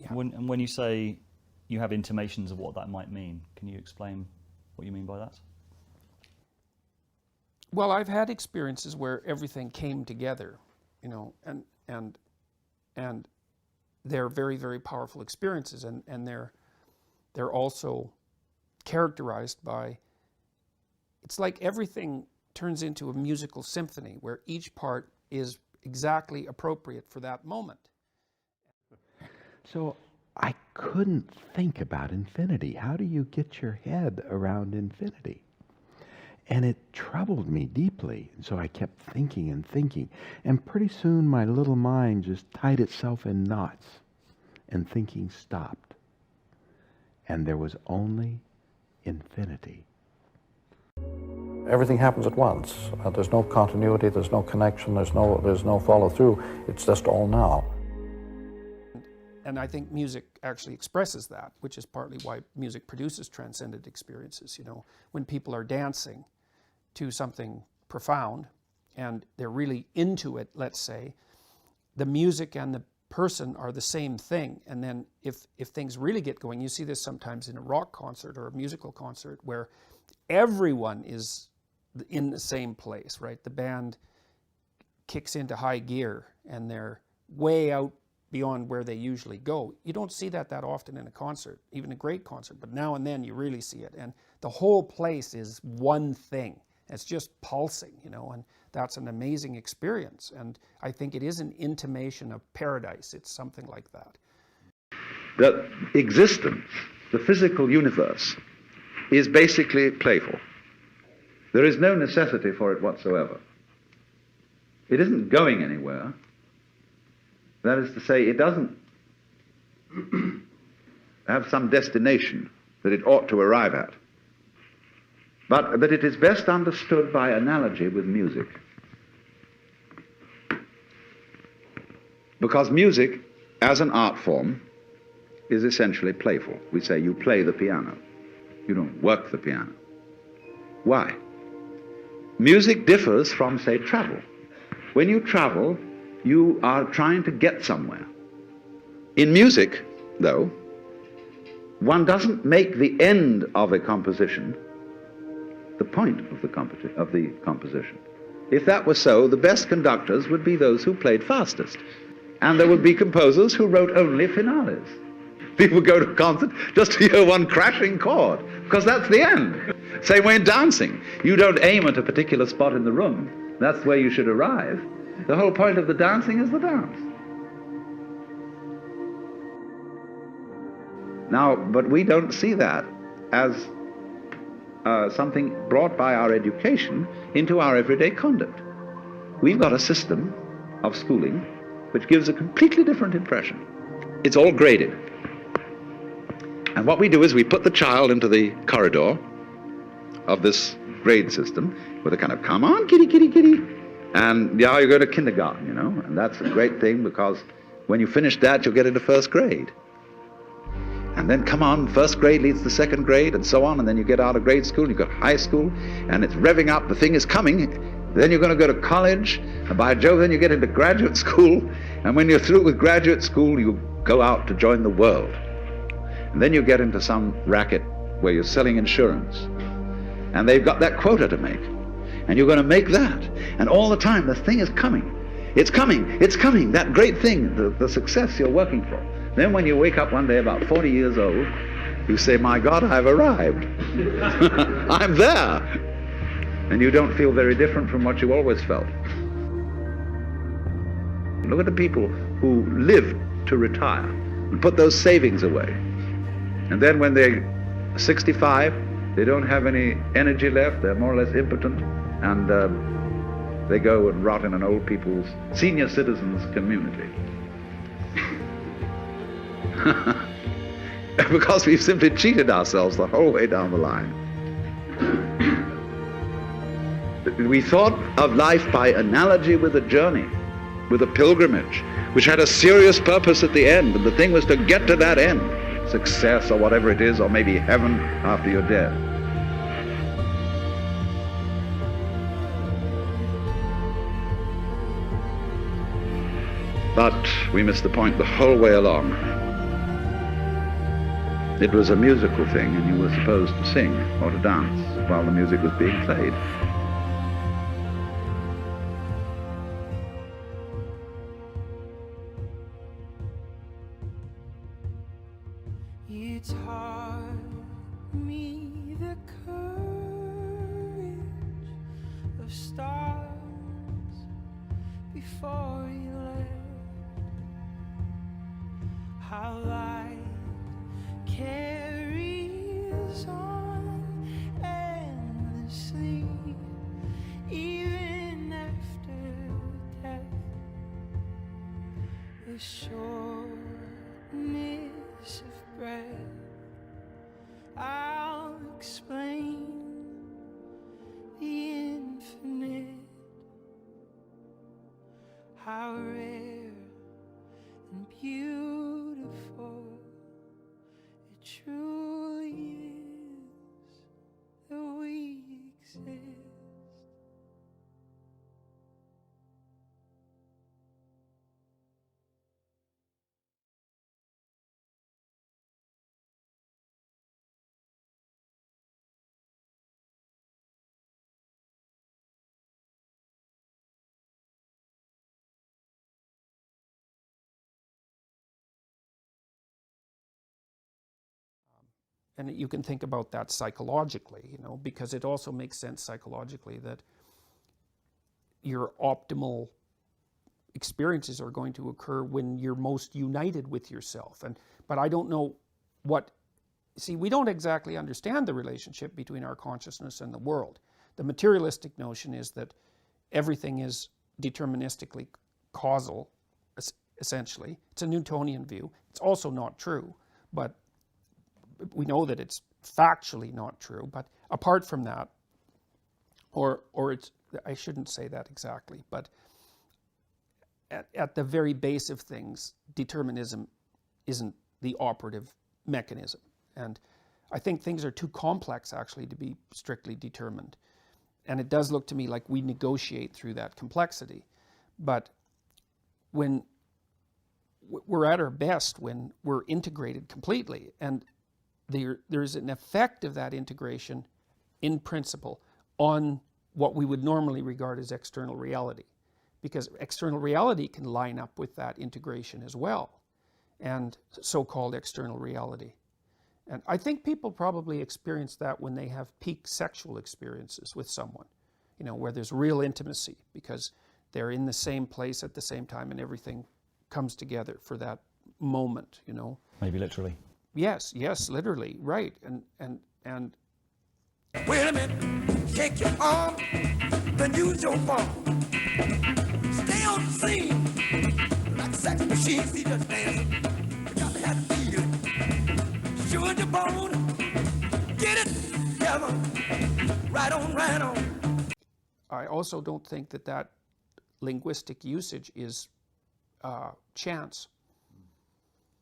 Yeah. When you say you have intimations of what that might mean, can you explain what you mean by that? Well, I've had experiences where everything came together, and they're very, very powerful experiences, and they're also characterized by, it's like everything turns into a musical symphony where each part is exactly appropriate for that moment. So I couldn't think about infinity. How do you get your head around infinity? And it troubled me deeply. And so I kept thinking and thinking. And pretty soon my little mind just tied itself in knots and thinking stopped. And there was only infinity. Everything happens at once. There's no continuity, there's no connection, there's no follow-through. It's just all now. And I think music actually expresses that, which is partly why music produces transcendent experiences. When people are dancing to something profound and they're really into it, let's say, the music and the person are the same thing. And then if things really get going, you see this sometimes in a rock concert or a musical concert where everyone is in the same place, right? The band kicks into high gear and they're way out beyond where they usually go. You don't see that often in a concert, even a great concert, but now and then you really see it. And the whole place is one thing. It's just pulsing, and that's an amazing experience. And I think it is an intimation of paradise. It's something like that. That existence, the physical universe, is basically playful. There is no necessity for it whatsoever. It isn't going anywhere. That is to say, it doesn't have some destination that it ought to arrive at, but that it is best understood by analogy with music. Because music, as an art form, is essentially playful. We say you play the piano. You don't work the piano. Why? Music differs from, say, travel. When you travel, you are trying to get somewhere. In music, though, one doesn't make the end of a composition the point of the composition. If that were so, the best conductors would be those who played fastest. And there would be composers who wrote only finales. People go to a concert just to hear one crashing chord, because that's the end. Same way in dancing. You don't aim at a particular spot in the room. That's where you should arrive. The whole point of the dancing is the dance. Now, but we don't see that as something brought by our education into our everyday conduct. We've got a system of schooling which gives a completely different impression. It's all graded. And what we do is we put the child into the corridor of this grade system with a kind of, come on, kitty, kitty, kitty. And now you go to kindergarten, and that's a great thing because when you finish that, you'll get into first grade. And then come on, first grade leads to second grade and so on, and then you get out of grade school, you go to high school, and it's revving up, the thing is coming. Then you're going to go to college, and by Jove, then you get into graduate school, and when you're through with graduate school, you go out to join the world. And then you get into some racket where you're selling insurance, and they've got that quota to make, and you're going to make that. And all the time, the thing is coming. It's coming, it's coming, that great thing, the success you're working for. Then when you wake up one day about 40 years old, you say, my God, I've arrived. I'm there. And you don't feel very different from what you always felt. Look at the people who live to retire and put those savings away. And then when they're 65, they don't have any energy left, they're more or less impotent, and they go and rot in an old people's senior citizens community. Because we've simply cheated ourselves the whole way down the line. We thought of life by analogy with a journey, with a pilgrimage, which had a serious purpose at the end, and the thing was to get to that end, success or whatever it is, or maybe heaven after you're dead. But we missed the point the whole way along. It was a musical thing, and you were supposed to sing or to dance while the music was being played. You taught me the courage of stars before you left. How light carries on endlessly, even after death. The shortness of breath, I'll explain the infinite. How rare and beautiful it truly is that we exist. And you can think about that psychologically, you know, because it also makes sense psychologically that your optimal experiences are going to occur when you're most united with yourself. But I don't know what, see, we don't exactly understand the relationship between our consciousness and the world. The materialistic notion is that everything is deterministically causal, essentially. It's a Newtonian view. It's also not true, but we know that it's factually not true. But apart from that, or it's, I shouldn't say that exactly, but at the very base of things, determinism isn't the operative mechanism. And I think things are too complex actually to be strictly determined. And it does look to me like we negotiate through that complexity. But when we're at our best, when we're integrated completely, and there's an effect of that integration in principle on what we would normally regard as external reality. Because external reality can line up with that integration as well, and so-called external reality. And I think people probably experience that when they have peak sexual experiences with someone, you know, where there's real intimacy because they're in the same place at the same time and everything comes together for that moment, you know. Maybe literally. Yes, literally, right. And Wait a minute, take your arm, then use your palm. Stay on the scene, like a sex machine, see just dancing. You got to have to feel it. Sure the bone, get it together, right on, right on. I also don't think that linguistic usage is chance.